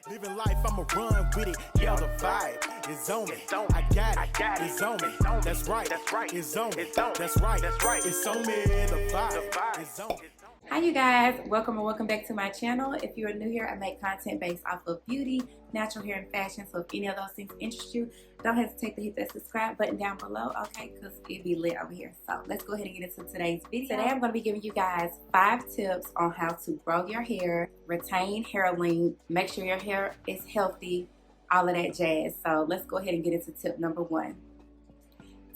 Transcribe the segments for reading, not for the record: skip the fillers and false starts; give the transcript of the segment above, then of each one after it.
Living life, I'ma run with it. Yeah, the vibe is on me. I got it. It's on me. That's right. It's on me. That's right. It's on me. The vibe is on me. Hi you guys, welcome or welcome back to my channel. If you are new here, I make content based off of beauty, natural hair, and fashion. So if any of those things interest you, don't hesitate to hit that subscribe button down below, okay? Because it be lit over here. So let's go ahead and get into today's video. Today I'm going to be giving you guys 5 tips on how to grow your hair, retain hair length, make sure your hair is healthy, all of that jazz. So let's go ahead and get into tip number 1.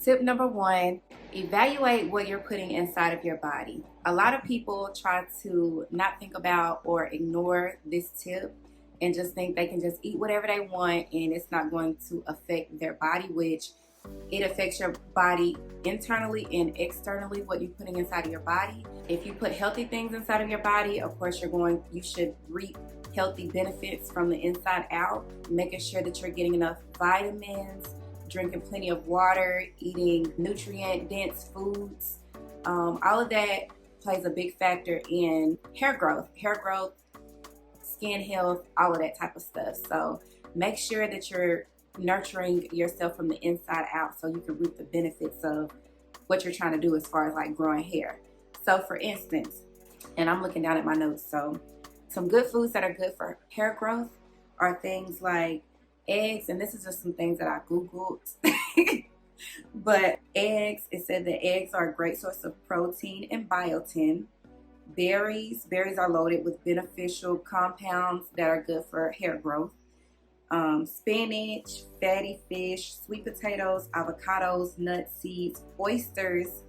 Tip number 1, evaluate what you're putting inside of your body. A lot of people try to not think about or ignore this tip and just think they can just eat whatever they want and it's not going to affect their body, which it affects your body internally and externally, what you're putting inside of your body. If you put healthy things inside of your body, of course you should reap healthy benefits from the inside out, making sure that you're getting enough vitamins, drinking plenty of water, eating nutrient-dense foods. All of that plays a big factor in hair growth, skin health, all of that type of stuff. So make sure that you're nurturing yourself from the inside out so you can reap the benefits of what you're trying to do as far as like growing hair. So for instance, and I'm looking down at my notes, so some good foods that are good for hair growth are things like eggs, and this is just some things that I googled. But eggs, it said that eggs are a great source of protein and biotin. Berries are loaded with beneficial compounds that are good for hair growth. Spinach, fatty fish, sweet potatoes, avocados, nuts, seeds, oysters,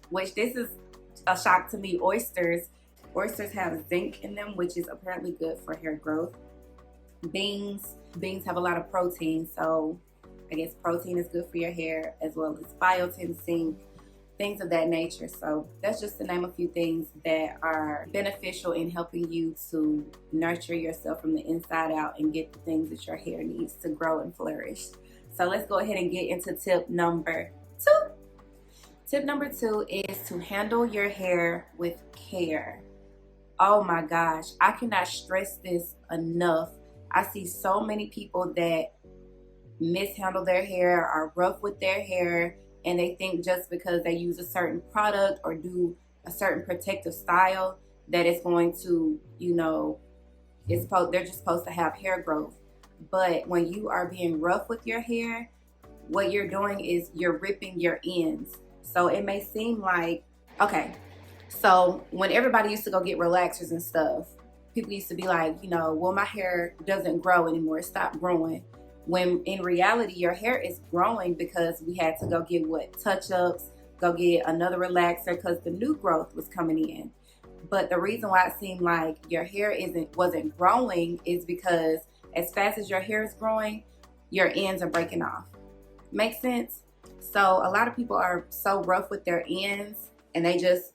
which this is a shock to me. Oysters have zinc in them, which is apparently good for hair growth. Beans have a lot of protein, so I guess protein is good for your hair, as well as biotin, zinc, things of that nature. So that's just to name a few things that are beneficial in helping you to nurture yourself from the inside out and get the things that your hair needs to grow and flourish. So let's go ahead and get into tip number 2. Tip number 2 is to handle your hair with care. Oh my gosh, I cannot stress this enough. I see so many people that mishandle their hair, are rough with their hair, and they think just because they use a certain product or do a certain protective style that it's going to, they're just supposed to have hair growth. But when you are being rough with your hair, what you're doing is you're ripping your ends. So it may seem like, okay, so when everybody used to go get relaxers and stuff, people used to be like, well, my hair doesn't grow anymore. It stopped growing. When in reality, your hair is growing because we had to go get touch-ups, go get another relaxer because the new growth was coming in. But the reason why it seemed like your hair wasn't growing is because as fast as your hair is growing, your ends are breaking off. Make sense? So a lot of people are so rough with their ends and they just,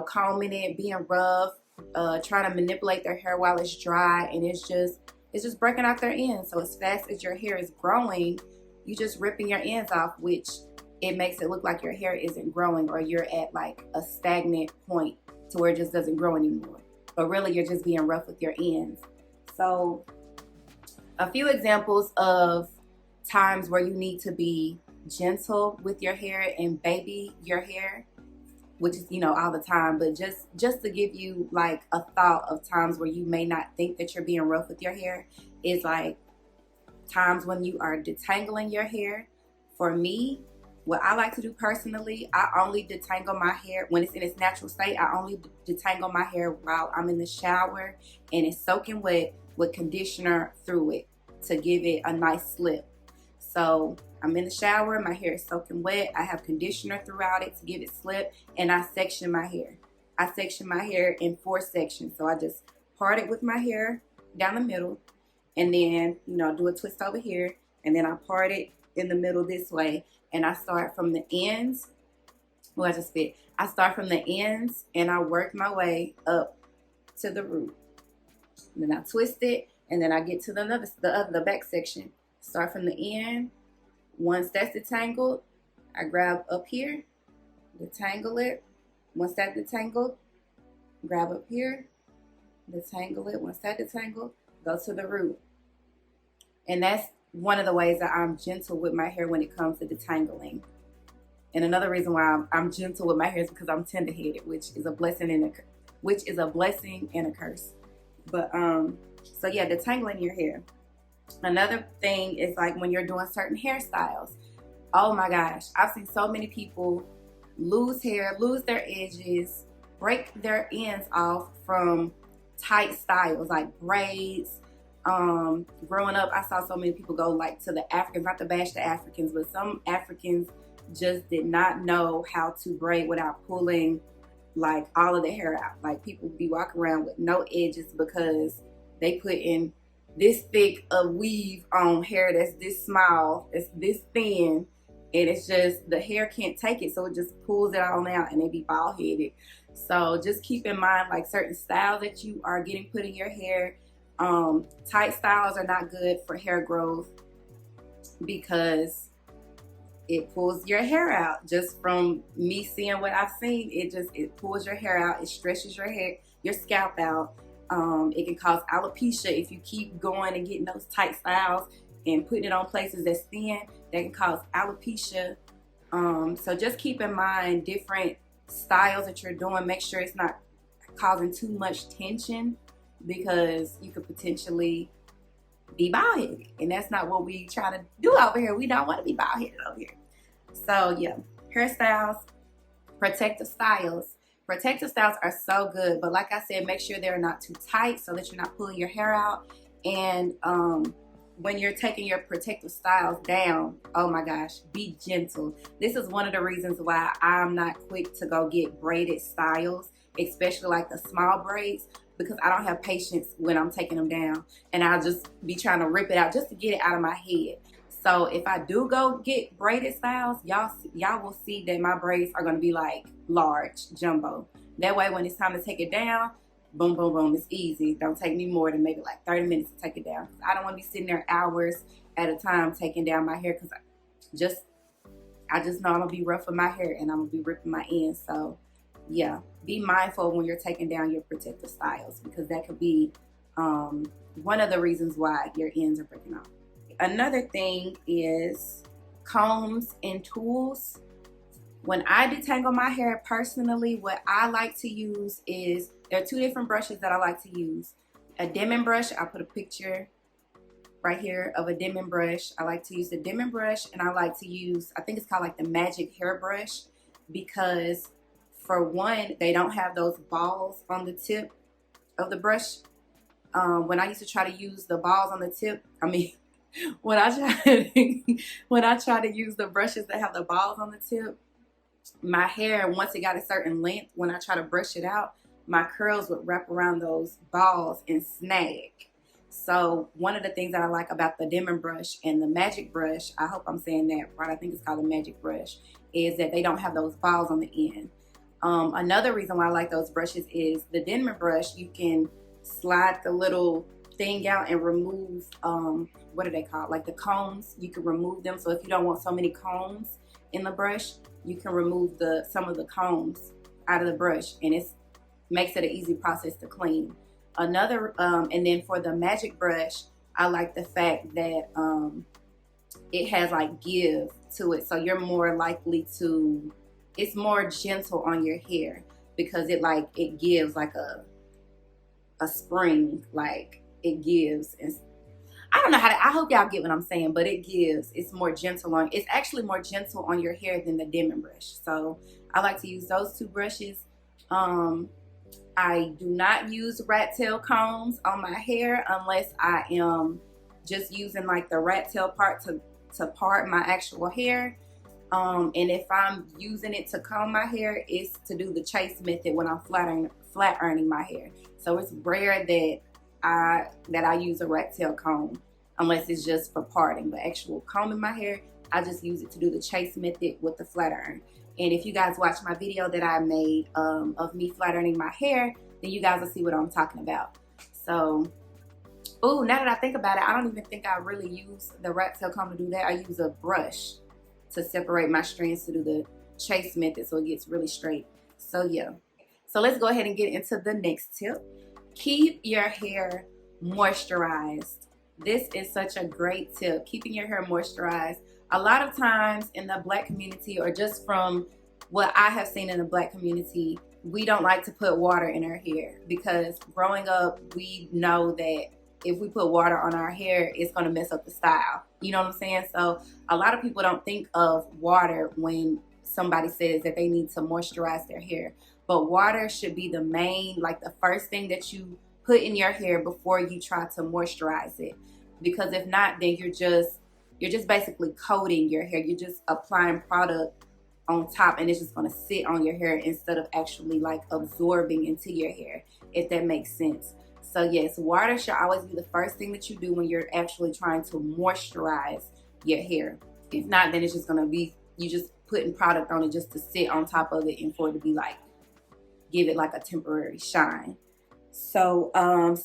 combing it, being rough, trying to manipulate their hair while it's dry, and it's just breaking out their ends. So as fast as your hair is growing, you just ripping your ends off, which it makes it look like your hair isn't growing or you're at like a stagnant point to where it just doesn't grow anymore. But really you're just being rough with your ends. So a few examples of times where you need to be gentle with your hair and baby your hair, which is, all the time, but just to give you like a thought of times where you may not think that you're being rough with your hair is like times when you are detangling your hair. For me, what I like to do personally, I only detangle my hair when it's in its natural state. I only detangle my hair while I'm in the shower and it's soaking wet with conditioner through it to give it a nice slip. So I'm in the shower, my hair is soaking wet, I have conditioner throughout it to give it slip, and I section my hair. I section my hair in 4 sections. So I just part it with my hair down the middle, and then, do a twist over here, and then I part it in the middle this way, and I start from the ends. Well, I start from the ends, and I work my way up to the root. And then I twist it, and then I get to the back section. Start from the end. Once that's detangled, I grab up here, detangle it. Once that's detangled, grab up here, detangle it. Once that's detangled, go to the root. And that's one of the ways that I'm gentle with my hair when it comes to detangling. And another reason why I'm gentle with my hair is because I'm tender-headed, which is a blessing and a curse. But so yeah, detangling your hair. Another thing is like when you're doing certain hairstyles. Oh my gosh, I've seen so many people lose hair, lose their edges, break their ends off from tight styles like braids. Growing up, I saw so many people go like to the Africans, not to bash the Africans, but some Africans just did not know how to braid without pulling like all of the hair out. Like people be walking around with no edges because they put in this thick of weave on hair that's this small, it's this thin, and it's just the hair can't take it, so it just pulls it all out and they be bald headed. So just keep in mind like certain styles that you are getting put in your hair. Tight styles are not good for hair growth because it pulls your hair out. Just from me seeing what I've seen, it pulls your hair out, it stretches your hair, your scalp out. It can cause alopecia if you keep going and getting those tight styles and putting it on places that's thin. That can cause alopecia. So just keep in mind different styles that you're doing. Make sure it's not causing too much tension because you could potentially be bald-headed. And that's not what we try to do over here. We don't want to be bald-headed over here. So yeah, hairstyles, protective styles. Protective styles are so good, but like I said, make sure they're not too tight so that you're not pulling your hair out. And when you're taking your protective styles down, oh my gosh, be gentle. This is one of the reasons why I'm not quick to go get braided styles, especially like the small braids, because I don't have patience when I'm taking them down, and I'll just be trying to rip it out just to get it out of my head. So if I do go get braided styles, y'all will see that my braids are going to be like large, jumbo. That way when it's time to take it down, boom, boom, boom, it's easy. Don't take me more than maybe like 30 minutes to take it down. I don't want to be sitting there hours at a time taking down my hair because I just know I'm going to be rough with my hair and I'm going to be ripping my ends. So yeah, be mindful when you're taking down your protective styles because that could be one of the reasons why your ends are breaking off. Another thing is combs and tools. When I detangle my hair personally, what I like to use is, there are two different brushes that I like to use. A Denman brush, I'll put a picture right here of a Denman brush. I like to use the Denman brush, and I like to use, I think it's called like the Magic Hair Brush, because for one, they don't have those balls on the tip of the brush. When I used to try to use the balls on the tip, when I try to use the brushes that have the balls on the tip, my hair, once it got a certain length, when I try to brush it out, my curls would wrap around those balls and snag. So one of the things that I like about the Denman brush and the Magic brush, I hope I'm saying that right, I think it's called the Magic brush, is that they don't have those balls on the end. Another reason why I like those brushes is the Denman brush, you can slide the little thing out and remove, what are they called? Like the combs, you can remove them. So if you don't want so many combs in the brush, you can remove some of the combs out of the brush, and it makes it an easy process to clean. Another, and then for the Magic brush, I like the fact that it has like give to it. So you're more likely to, it's more gentle on your hair because it gives like a spring, like it gives. And I don't know I hope y'all get what I'm saying, but it gives, it's more gentle on, it's actually more gentle on your hair than the Denman brush. So I like to use those two brushes. I do not use rat tail combs on my hair unless I am just using like the rat tail part to part my actual hair. And if I'm using it to comb my hair, it's to do the chase method when I'm flat ironing my hair. So it's rare that I use a rat tail comb unless it's just for parting. But actual combing my hair, I just use it to do the chase method with the flat iron. And if you guys watch my video that I made of me flat ironing my hair, then you guys will see what I'm talking about. So, oh, now that I think about it, I don't even think I really use the rat tail comb to do that. I use a brush to separate my strands to do the chase method so it gets really straight. So yeah. So let's go ahead and get into the next tip. Keep your hair moisturized. this is such a great tip, keeping your hair moisturized. A lot of times in the Black community, or just from what I have seen in the Black community, we don't like to put water in our hair, because growing up, we know that if we put water on our hair, it's going to mess up the style. You know what I'm saying? So a lot of people don't think of water when somebody says that they need to moisturize their hair. But water should be the main, like the first thing that you put in your hair before you try to moisturize it. Because if not, then you're just basically coating your hair. You're just applying product on top, and it's just going to sit on your hair instead of actually like absorbing into your hair, if that makes sense. So yes, water should always be the first thing that you do when you're actually trying to moisturize your hair. If not, then it's just going to be you just putting product on it just to sit on top of it and for it to be like, give it like a temporary shine. So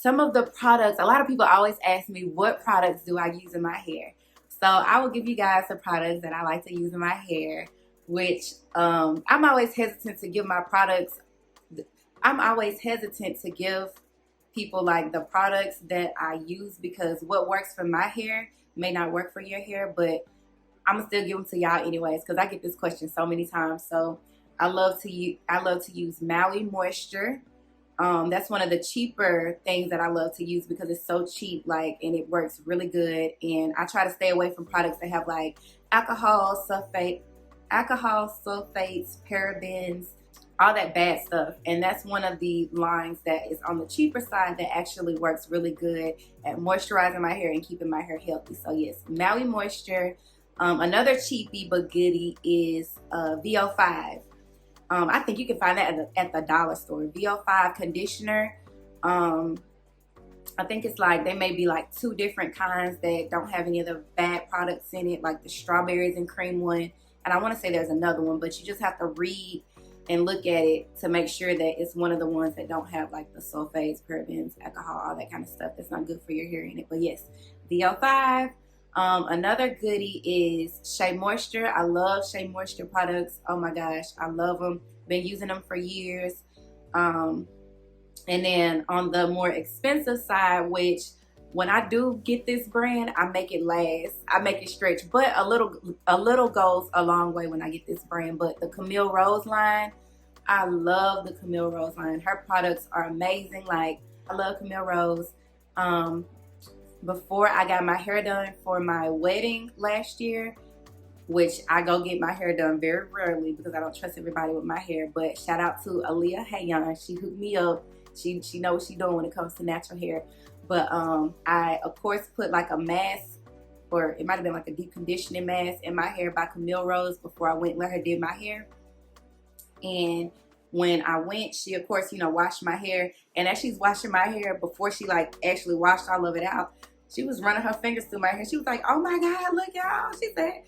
some of the products, a lot of people always ask me, what products do I use in my hair? So I will give you guys the products that I like to use in my hair, which I'm always hesitant to give my products. I'm always hesitant to give people like the products that I use, because what works for my hair may not work for your hair, but I'm gonna still give them to y'all anyways, because I get this question so many times. So I love to use Maui Moisture. That's one of the cheaper things that I love to use, because it's so cheap, like, and it works really good. And I try to stay away from products that have like alcohol sulfates, parabens, all that bad stuff. And that's one of the lines that is on the cheaper side that actually works really good at moisturizing my hair and keeping my hair healthy. So yes, Maui Moisture. Another cheapie but goodie is VO5. I think you can find that at the dollar store. VO5 conditioner. I think it's like, they may be like 2 different kinds that don't have any of the bad products in it, like the strawberries and cream one. And I want to say there's another one, but you just have to read and look at it to make sure that it's one of the ones that don't have like the sulfates, parabens, alcohol, all that kind of stuff that's not good for your hair in it. But yes, VO5. Another goodie is Shea Moisture. I love Shea Moisture products. Oh my gosh, I love them. Been using them for years. And then on the more expensive side, which when I do get this brand, I make it last. I make it stretch, but a little goes a long way when I get this brand. But the Camille Rose line, I love the Camille Rose line. Her products are amazing. Like, I love Camille Rose. Before I got my hair done for my wedding last year, which I go get my hair done very rarely because I don't trust everybody with my hair, but shout out to Aaliyah Hayon. She hooked me up. She knows what she's doing when it comes to natural hair. But I, of course, put like a mask, or it might have been like a deep conditioning mask in my hair by Camille Rose before I went and let her do my hair. And when I went, she, of course, washed my hair. And as she's washing my hair, before she like actually washed all of it out, she was running her fingers through my hair. She was like, oh my God, look y'all. She said,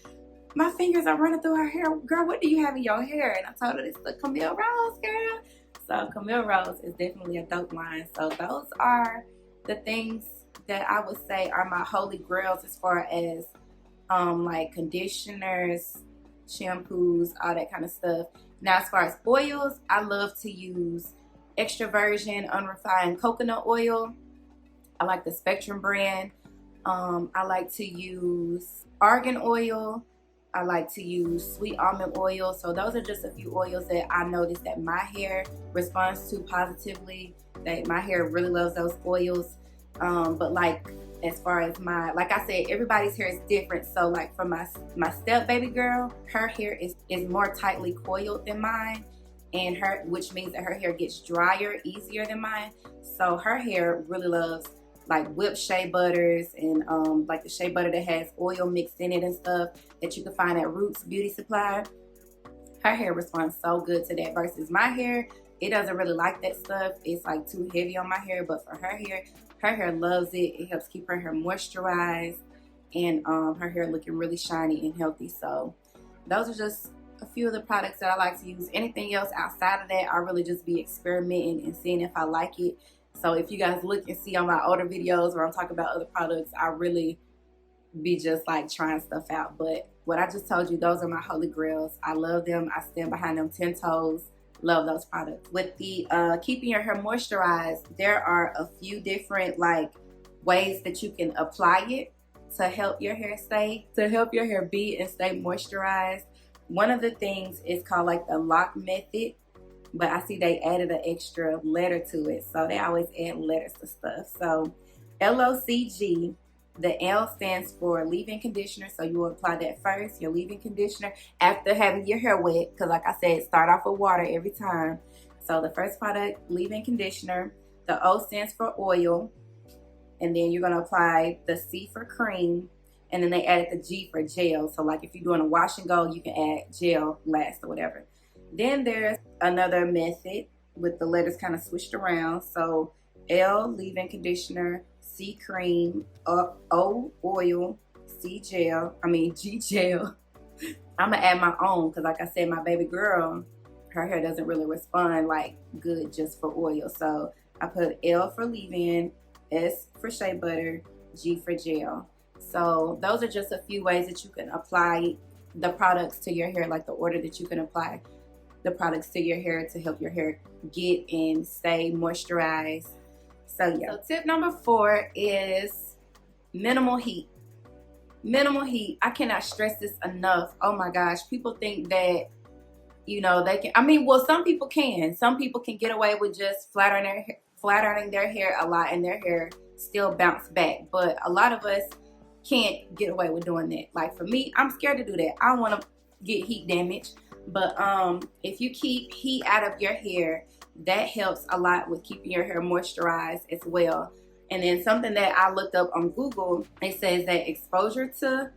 my fingers are running through her hair. Girl, what do you have in your hair? And I told her, it's the Camille Rose, girl. So Camille Rose is definitely a dope line. So those are the things that I would say are my holy grails as far as like conditioners, shampoos, all that kind of stuff. Now, as far as oils, I love to use extra virgin unrefined coconut oil. I like the Spectrum brand. I like to use argan oil. I like to use sweet almond oil. So those are just a few oils that I noticed that my hair responds to positively, that my hair really loves those oils. But like, as far as like I said, everybody's hair is different. So like for my step baby girl, her hair is more tightly coiled than mine, and which means that her hair gets drier easier than mine. So her hair really loves like whipped shea butters and like the shea butter that has oil mixed in it and stuff that you can find at Roots Beauty Supply. Her hair responds so good to that versus my hair. It doesn't really like that stuff. It's like too heavy on my hair, but for her hair loves it. It helps keep her hair moisturized and her hair looking really shiny and healthy. So those are just a few of the products that I like to use. Anything else outside of that, I really just be experimenting and seeing if I like it. So if you guys look and see on my older videos where I'm talking about other products, I really be just like trying stuff out. But what I just told you, those are my holy grails. I love them. I stand behind them 10 toes. Love those products. With the keeping your hair moisturized, there are a few different like ways that you can apply it to help your hair be and stay moisturized. One of the things is called like the lock method, but I see they added an extra letter to it, so they always add letters to stuff. So LOCG, the L stands for leave-in conditioner, so you will apply that first, your leave-in conditioner, after having your hair wet, because like I said, start off with water every time. So the first product, leave-in conditioner. The O stands for oil, and then you're going to apply the C for cream, and then they added the G for gel. So like if you're doing a wash and go, you can add gel last or whatever. Then there's another method with the letters kind of switched around. So L, leave-in conditioner, C, cream, O, oil, G, gel. I'm going to add my own because like I said, my baby girl, her hair doesn't really respond like good just for oil. So I put L for leave-in, S for shea butter, G for gel. So those are just a few ways that you can apply the products to your hair, like the order that you can apply the products to your hair to help your hair get and stay moisturized. So yeah. So tip number 4 is minimal heat. Minimal heat. I cannot stress this enough. Oh my gosh. People think that, you know, they can, some people can. Some people can get away with just flat ironing their hair a lot and their hair still bounce back. But a lot of us can't get away with doing that. Like for me, I'm scared to do that. I don't want to get heat damage. But if you keep heat out of your hair, that helps a lot with keeping your hair moisturized as well. And then something that I looked up on Google, it says that exposure to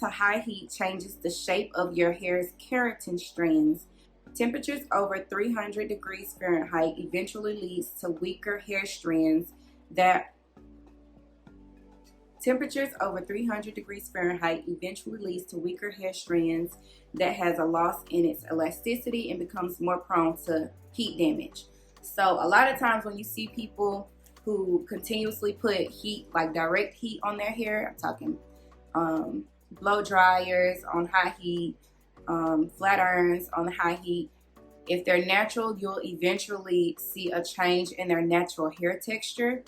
high heat changes the shape of your hair's keratin strands. Temperatures over 300 degrees Fahrenheit eventually leads to weaker hair strands that has a loss in its elasticity and becomes more prone to heat damage. So a lot of times when you see people who continuously put heat, like direct heat on their hair, I'm talking blow dryers on high heat, flat irons on high heat. If they're natural, you'll eventually see a change in their natural hair texture.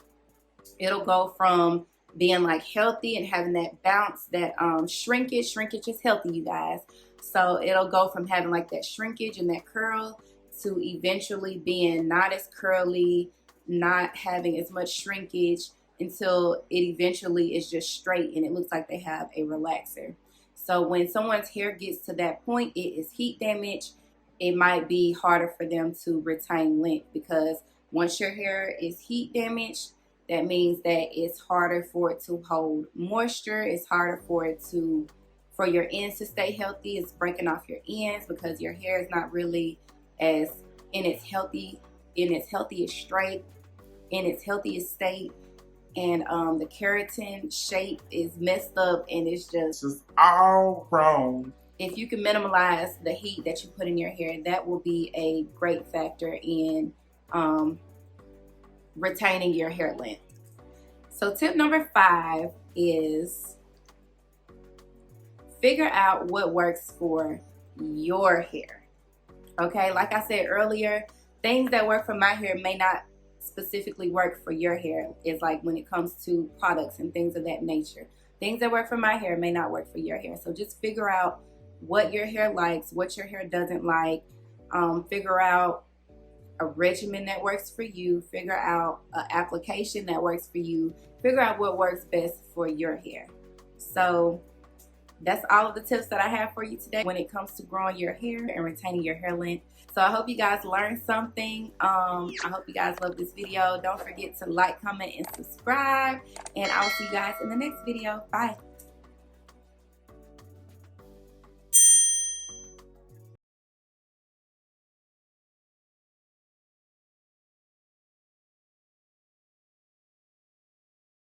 It'll go from being like healthy and having that bounce, that shrinkage. Shrinkage is healthy, you guys. So it'll go from having like that shrinkage and that curl to eventually being not as curly, not having as much shrinkage, until it eventually is just straight and it looks like they have a relaxer. So when someone's hair gets to that point, it is heat damage. It might be harder for them to retain length, because once your hair is heat damaged, that means that it's harder for it to hold moisture. It's harder for your ends to stay healthy. It's breaking off your ends because your hair is not really as in its healthiest state. And the keratin shape is messed up and it's just all wrong. If you can minimize the heat that you put in your hair, that will be a great factor in retaining your hair length. So tip number 5 is figure out what works for your hair. Okay, like I said earlier, things that work for my hair may not specifically work for your hair. It's like when it comes to products and things of that nature. Things that work for my hair may not work for your hair. So just figure out what your hair likes, what your hair doesn't like. Figure out a regimen that works for you. Figure out an application that works for you. Figure out what works best for your hair. So that's all of the tips that I have for you today when it comes to growing your hair and retaining your hair length. So I hope you guys learned something. I hope you guys love this video. Don't forget to like, comment, and subscribe. And I'll see you guys in the next video. Bye.